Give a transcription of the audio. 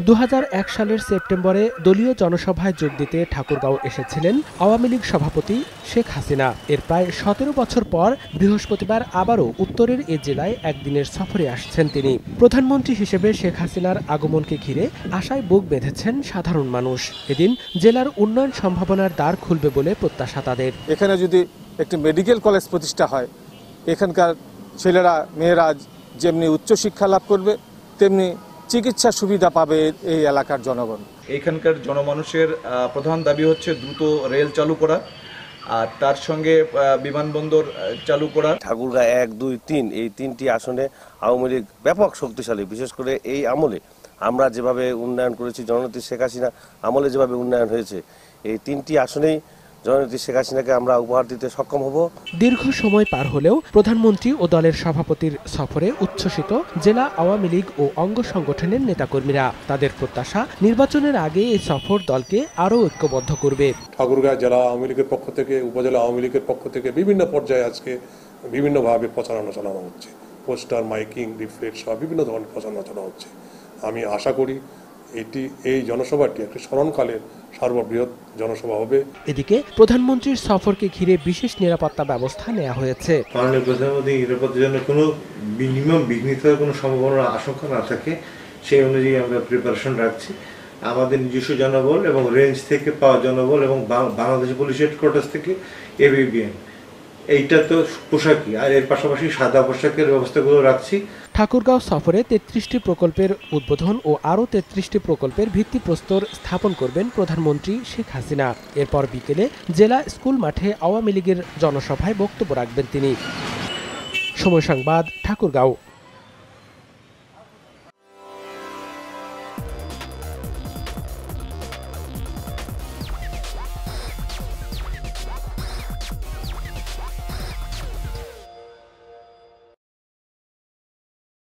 2001 সালের সেপ্টেম্বরে দলীয় জনসভায় যোগ দিতে ঠাকুরগাঁও এসেছিলেন আওয়ামী লীগ সভাপতি শেখ হাসিনা। এর প্রায় 17 বছর পর বৃহস্পতিবার আবারও উত্তরের এ জেলায় একদিনের সফরে আসছেন তিনি। প্রধানমন্ত্রী হিসেবে শেখ হাসিনার আগমনকে ঘিরে আশায় বুক বেঁধেছেন সাধারণ মানুষ। এদিন জেলার উন্নয়ন সম্ভাবনার দ্বার খুলবে বলে প্রত্যাশা তাদের। এখানে যদি একটি মেডিকেল কলেজ প্রতিষ্ঠা হয়, এখানকার ছেলেরা মেয়েরা যেমনি উচ্চশিক্ষা লাভ করবে, তেমনি চিকিৎসা সুবিধা পাবে এই এলাকার জনগণ। এখানকার জনমানুষের প্রধান দাবি হচ্ছে দ্রুত রেল চালু করা, আর তার সঙ্গে বিমানবন্দর চালু করা। ঠাকুরগাঁ 1, 2, 3 এই 3টি আসনে আওয়ামী লীগ ব্যাপক শক্তিশালী। বিশেষ করে এই আমলে আমরা যেভাবে উন্নয়ন করেছি, জননেত্রী শেখ হাসিনা আমলে যেভাবে উন্নয়ন হয়েছে, এই 3টি আসনেই জননেত্রী শেখ হাসিনাকে আমরা উপহার দিতে সক্ষম হব। দীর্ঘ সময় পার হলেও প্রধানমন্ত্রী ও দলের সভাপতির সফরে উচ্ছ্বসিত জেলা আওয়ামী লীগ ও অঙ্গ সংগঠনের নেতাকর্মীরা। তাদের প্রত্যাশা, নির্বাচনের আগে এই সফর দলকে আরও ঐক্যবদ্ধ করবে। ঠাকুরগাঁও জেলা আওয়ামী লীগের পক্ষ থেকে, উপজেলা আওয়ামী লীগের পক্ষ থেকে বিভিন্ন পর্যায়ে আজকে বিভিন্নভাবে প্রচারণা চালানো হচ্ছে। পোস্টার, মাইকিং, লিফলেট সহ বিভিন্ন ধরনের প্রচারণা চালানো হচ্ছে। আমি আশা করি এই জনসভাটি একটি স্মরণকালের সর্ববৃহৎ জনসভা হবে। এদিকে প্রধানমন্ত্রীর সফরকে ঘিরে বিশেষ নিরাপত্তা ব্যবস্থা নেওয়া হয়েছে। মাননীয় প্রধানমন্ত্রী নিরাপত্তার জন্য কোনো মিনিমাম বিঘ্নিত হওয়ার কোনো সম্ভাবনা আশঙ্কা না থাকে, সেই অনুযায়ী আমরা প্রিপারেশন রাখছি। আমাদের নিজস্ব জনবল এবং রেঞ্জ থেকে পাওয়া জনবল এবং বাংলাদেশ পুলিশ হেডকোয়ার্টার্স থেকে এবিবিএন, এইটা তো পোশাকই, আর এর পাশাপাশি সাদা পোশাকের ব্যবস্থাগুলো রাখছি। ঠাকুরগাঁও সফরে 33টি প্রকল্পের উদ্বোধন ও আরও 33টি প্রকল্পের ভিত্তিপ্রস্তর স্থাপন করবেন প্রধানমন্ত্রী শেখ হাসিনা। এরপর বিকেলে জেলা স্কুল মাঠে আওয়ামী লীগের জনসভায় বক্তব্য রাখবেন তিনি। সময় সংবাদ, ঠাকুরগাঁও।